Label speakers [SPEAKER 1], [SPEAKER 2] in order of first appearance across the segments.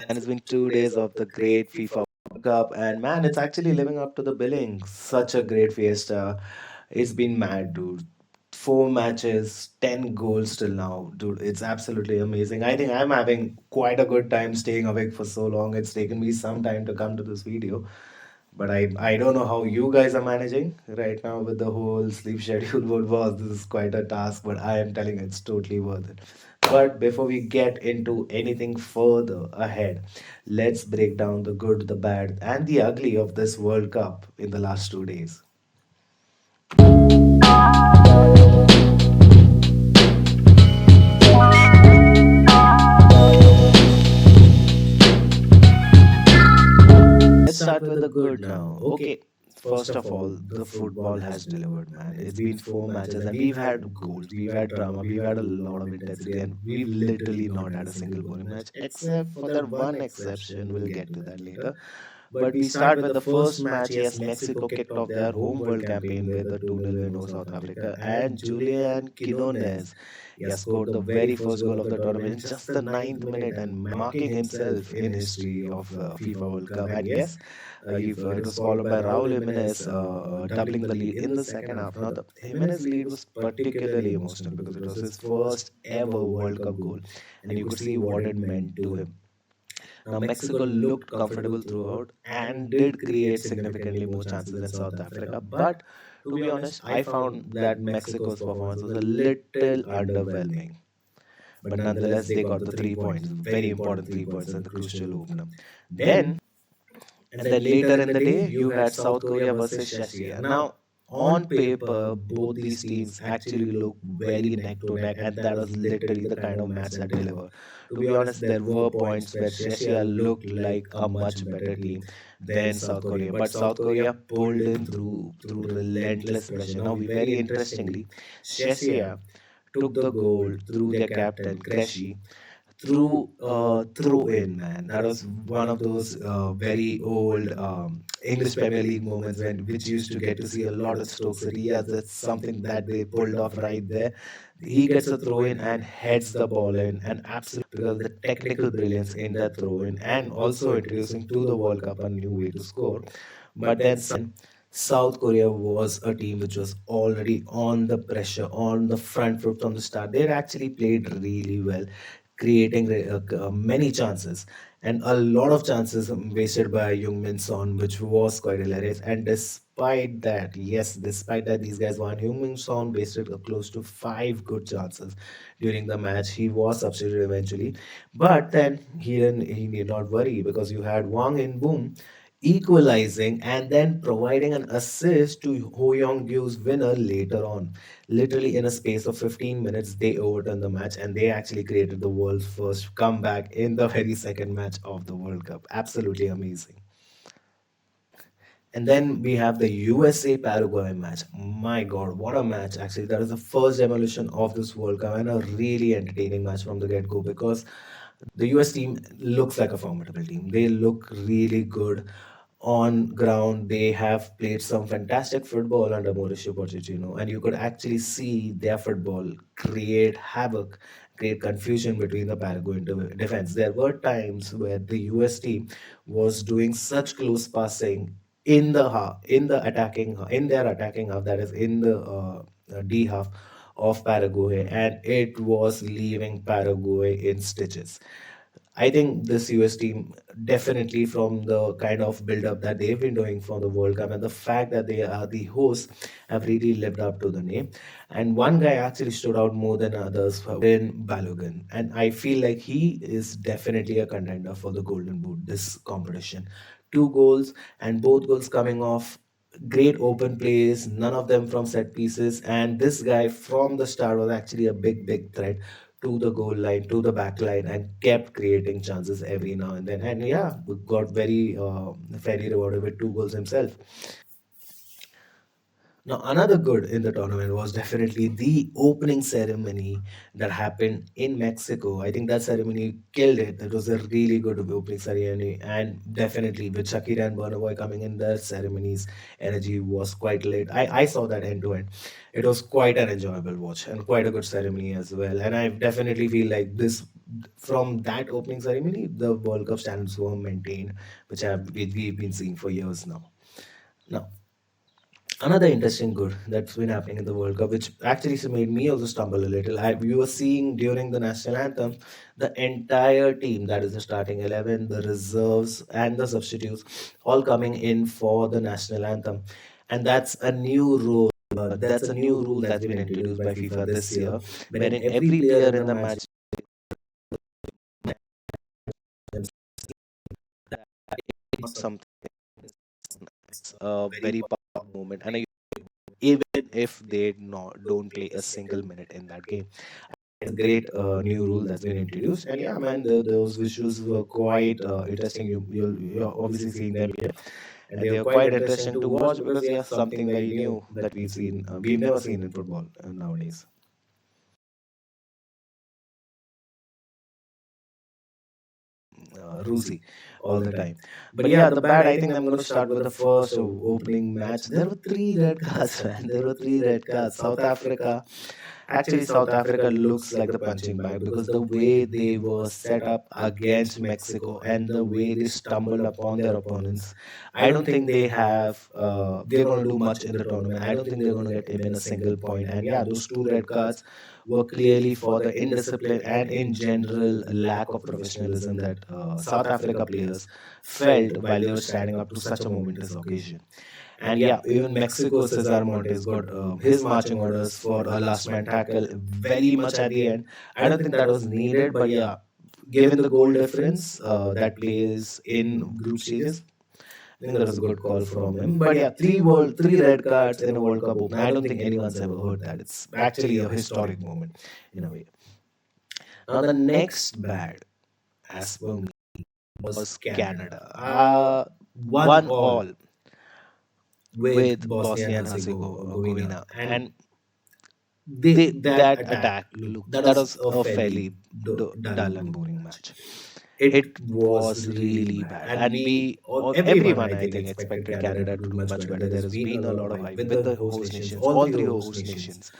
[SPEAKER 1] And it's been 2 days of the great FIFA World Cup, and man, it's actually living up to the billing. Such a great fiesta. It's been mad, dude. 4 matches, 10 goals till now, dude. It's absolutely amazing. I think I'm having quite a good time staying awake for so long. It's taken me some time to come to this video. But I don't know how you guys are managing right now with the whole sleep schedule. What was this is quite a task, but I am telling you, it's totally worth it. But before we get into anything further ahead, let's break down the good, the bad, and the ugly of this World Cup in the last 2 days. Let's start with the good now. Okay, first of all, the football has delivered, man. It's been 4 matches, and we've had goals, we've had drama, we've had a lot of intensity, and we've literally not had a single boring match, except for that one exception. We'll get to that later. But we start with the first match. Yes, Mexico kicked off their home world campaign with a 2-0 win over South Africa, and Julian Quinones, yeah, scored the very first goal of the tournament in just the ninth minute and marking himself in history of FIFA World Cup. And yes, it was followed by Raul Jimenez doubling the lead in the second half. Now, the Jimenez lead was particularly emotional because it was his first ever World Cup goal, and you could see what it meant to him. Now, Mexico looked comfortable throughout and did create significantly more chances than South Africa. But to be honest, I found that Mexico's performance was a little underwhelming. But nonetheless, they got the 3 points, very important 3 points in the crucial opener. And then later in the day, you had South Korea versus Czechia. Now, on paper, both these teams actually look very neck to neck, and that was literally the kind of match that delivered. To be honest, there were points where Czechia looked like a much better team than South Korea, but South Korea pulled in through relentless pressure. Now, we very interestingly, Czechia took the goal through their captain Kreshi throw in, man. That was one of those very old English Premier League moments when which you used to get to see a lot at Stoke City. Yes, that's something that they pulled off right there. He gets a throw in and heads the ball in, and absolutely because of the technical brilliance in that throw in, and also introducing to the World Cup a new way to score. But then South Korea was a team which was already on the pressure, on the front foot from the start. They actually played really well, creating many chances and a lot of chances wasted by Young Min Son, which was quite hilarious. And despite that, yes, despite that, these guys won. Young Min Son wasted close to 5 good chances during the match. He was substituted eventually, but then he need not worry because you had Wang In Boom equalizing and then providing an assist to Ho Young Gyo's winner later on. Literally in a space of 15 minutes, they overturned the match and they actually created the world's first comeback in the very second match of the World Cup. Absolutely amazing. And then we have the USA Paraguay match. My God, what a match! Actually, that is the first demolition of this World Cup and a really entertaining match from the get go because the US team looks like a formidable team. They look really good on ground. They have played some fantastic football under Mauricio Pochettino, and you could actually see their football create havoc, create confusion between the Paraguayan defense. There were times where the US team was doing such close passing in the half, in their attacking half, that is in the D half of Paraguay, and it was leaving Paraguay in stitches. I think this US team definitely from the kind of build up that they've been doing for the World Cup and the fact that they are the hosts have really lived up to the name. And one guy actually stood out more than others in Balogun. And I feel like he is definitely a contender for the Golden Boot this competition. 2 goals and both goals coming off great open plays, none of them from set pieces. And this guy from the start was actually a big threat to the goal line, to the back line, and kept creating chances every now and then. And yeah, got very fairly rewarded with 2 goals himself. Now, another good in the tournament was definitely the opening ceremony that happened in Mexico. I think that ceremony killed it. That was a really good opening ceremony, and definitely with Shakira and Burna Boy coming in, the ceremony's energy was quite lit. I saw that end to end. It was quite an enjoyable watch and quite a good ceremony as well. And I definitely feel like this from that opening ceremony, the World Cup standards were maintained, which we've been seeing for years now. Now, another interesting good that's been happening in the World Cup, which actually made me also stumble a little. We were seeing during the national anthem the entire team, that is the starting 11, the reserves, and the substitutes, all coming in for the national anthem. And that's a new rule. That's a new rule that's been introduced by FIFA this year, wherein every player in the match something, it's a very powerful moment, and even if they don't play a single minute in that game. It's a great new rule that's been introduced, and yeah, man, those visuals were quite interesting. You're obviously seeing them here, and they are quite interesting to watch because yeah, something very new that we've never seen in football nowadays. Rosy all the time. But yeah, the bad, I think I'm going to start with the first opening match. There were three red cards, man. There were three red cards. South Africa. Actually, South Africa looks like the punching bag because the way they were set up against Mexico and the way they stumbled upon their opponents, I don't think they're going to do much in the tournament. I don't think they're going to get even a single point. And yeah, those two red cards were clearly for the indiscipline and in general lack of professionalism that South Africa players felt while they were standing up to such a momentous occasion. And yeah, even Mexico, Cesar Montes got his marching orders for a last man tackle very much at the end. I don't think that was needed, but yeah, given the goal difference that plays in group stages, I think that was a good call from him. But yeah, three red cards in a World Cup opener. I don't think anyone's ever heard that. It's actually a historic moment in a way. Now the next bad, as per me, was Canada. 1-1 with Bosnia and Herzegovina, and that attack, look, that was a fairly dull and boring match. It was really bad, and everyone I think expected Canada to do much better. There has been a lot of hype with the host nations, all three host nations,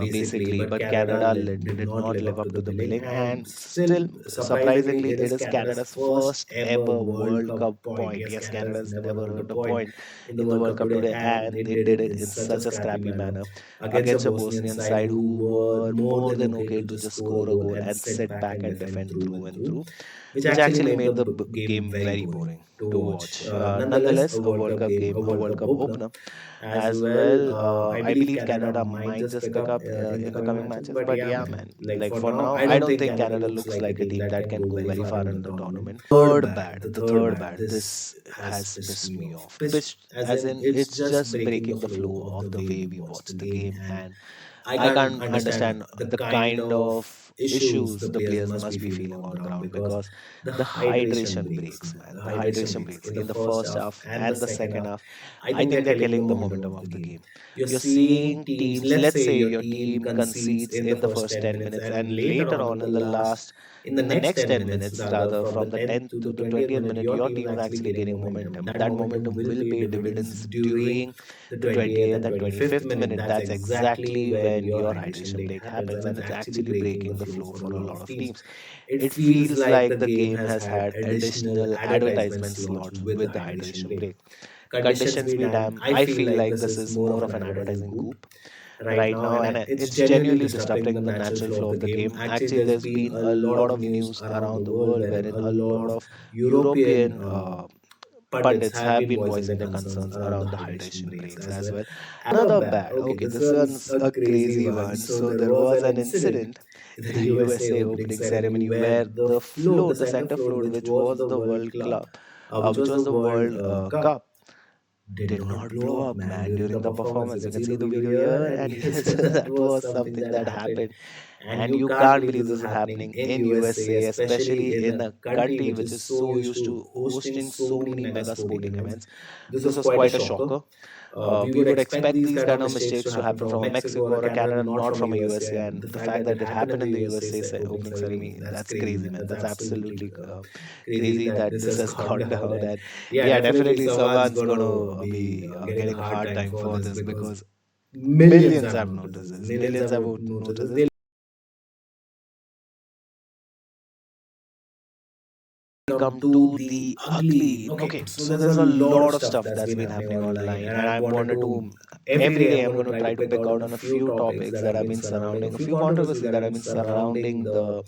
[SPEAKER 1] basically, but Canada did not live up to the billing, and still, surprisingly, it is Canada's first ever World Cup point. Yes, Canada's never earned a point in the World Cup today, and they did it in such a scrappy manner against a Bosnian side who were more than okay to just score a goal and sit back and defend through and through, which actually made the game very boring to watch. Nonetheless, a World Cup game, a World Cup opener as well. I believe Canada might just pick up in the coming matches, but yeah, man, like for now, I don't think Canada looks like a team that can go very far in the tournament. The third bad, this has pissed me off. Pissed, as in, it's just breaking the flow of the way we watch the game, and I can't understand the kind of issues the players must be feeling on ground because the hydration breaks, man. The hydration breaks in the first half and the second half. I think they're killing the momentum of the game. You're seeing teams, let's say your team concedes in the first 10 minutes, and later on in the next 10 minutes, rather from the 10th to the 20th minute, your team is actually gaining momentum. That momentum will pay dividends during the 20th and 25th minute. That's exactly when your hydration break happens, and it's actually breaking the flow for a lot of teams. It feels like the game has had additional advertisement slots with the hydration break. Conditions be damn, I feel like this is more of an advertising coup right now, and it's genuinely disrupting the natural flow of the game. Actually, there's been a lot of news around the world wherein a lot of European pundits have been voicing their concerns around the hydration breaks as well. Another bad. Okay, this one's a crazy one. So there was an incident in the USA opening ceremony where the center float, which was the World Cup, did not blow up, man, during the performance. You can see the video here, and yes, that was something that happened. And you can't believe this is happening in USA, especially in a country which is so used to hosting so many mega sporting events. This was quite a shocker. We would expect these kind of mistakes to happen from a Mexico or a Canada, not from a USA. And the fact that it happened in the USA opening ceremony, that's crazy, man. That's absolutely crazy that this has gone down. And yeah, definitely someone's going to be getting a hard time for this because millions have noticed this. Millions have noticed this. come to the ugly. Okay, so there's a lot of stuff that's been happening online, and I wanted to every day I'm going to try to pick out on a few topics that have been surrounding, a few controversies that have been surrounding the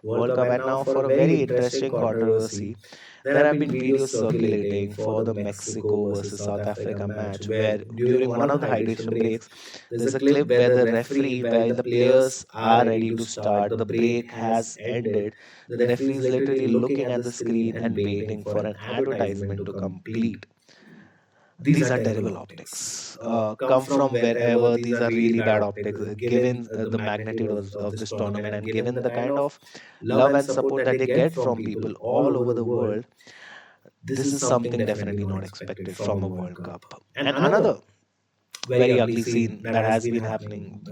[SPEAKER 1] World Cup. And now, for a very interesting controversy, there have been videos circulating for the Mexico versus South Africa match, where during one of the hydration breaks, there's a clip where the referee, while the players are ready to start, the break has ended. The referee is literally looking at the screen and waiting for an advertisement to complete. These are terrible optics. Come from wherever. These are really bad optics. Given the magnitude of this tournament, and given the kind of love and support that they get from people all over the world, this is something definitely not expected from a World Cup. And another very ugly scene that has been happening,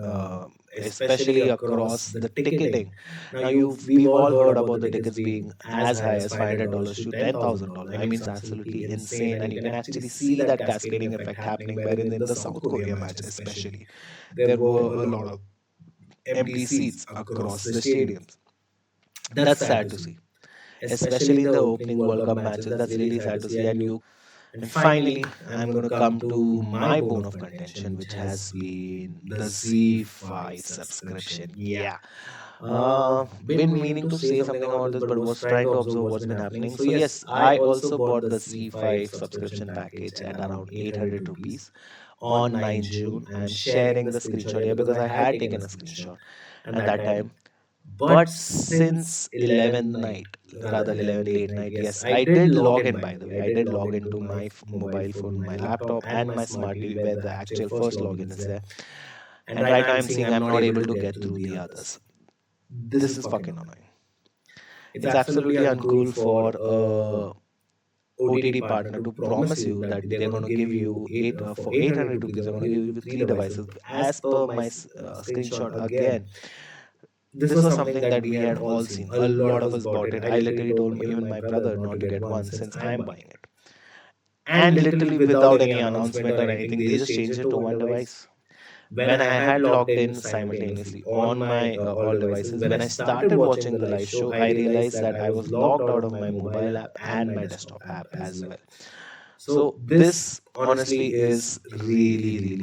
[SPEAKER 1] especially across the ticketing. Now, we've all heard about the tickets being as high as $500 to $10,000. I mean, it's absolutely insane, and you can actually see that cascading effect happening. Wherein in the South Korea match, especially, there were a lot of empty seats across the stadiums. That's sad to see, especially in the opening World Cup matches. That's really sad to see. And finally, I'm going to come to my bone of contention, which has been the Z5 subscription. Yeah. Been meaning to say something about this, but was trying to observe what's been happening. So, yes, I also bought the Z5 subscription package at around 800 rupees on 9 June. I'm sharing the screenshot here because I had taken a screenshot at that time. But since 11 night, rather 11 late night, yes, I did log in, by the way. I did log into my mobile phone, my laptop, and my smart TV, where the actual first login is there. And right now I'm seeing I'm not able to get through the others. This is fucking annoying. It's absolutely uncool for a OTT partner to promise you that they're going to give you for 800 rupees, they're going to give you three devices. As per my screenshot again, this was something that we had all seen. A lot of us bought it. I literally told even my brother not to get one since I'm buying it. And literally without any announcement or anything, they just changed it to one device. When I had logged in simultaneously on my all devices, when I started watching the live show, I realized that I was logged out of my mobile app and my desktop app as well. So this honestly is really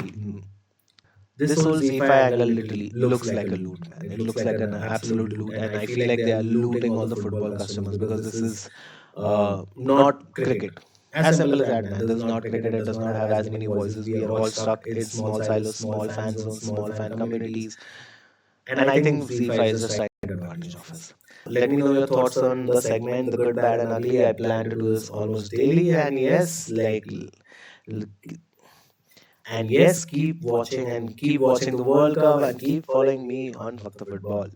[SPEAKER 1] this whole Z5 angle literally looks like a loot, man. It looks like an absolute loot, and I feel like they are looting all the football customers because this is not cricket. As simple as that, man. This is not cricket. It does not have as many voices. We are all stuck in small silos, small fan zones, small fan communities, and I think Z5 is just taking advantage of us. Let me know your thoughts on the segment, the good, bad, and ugly. I plan to do this almost daily, and yes, and yes, keep watching the World Cup and keep following me on Faktha Football.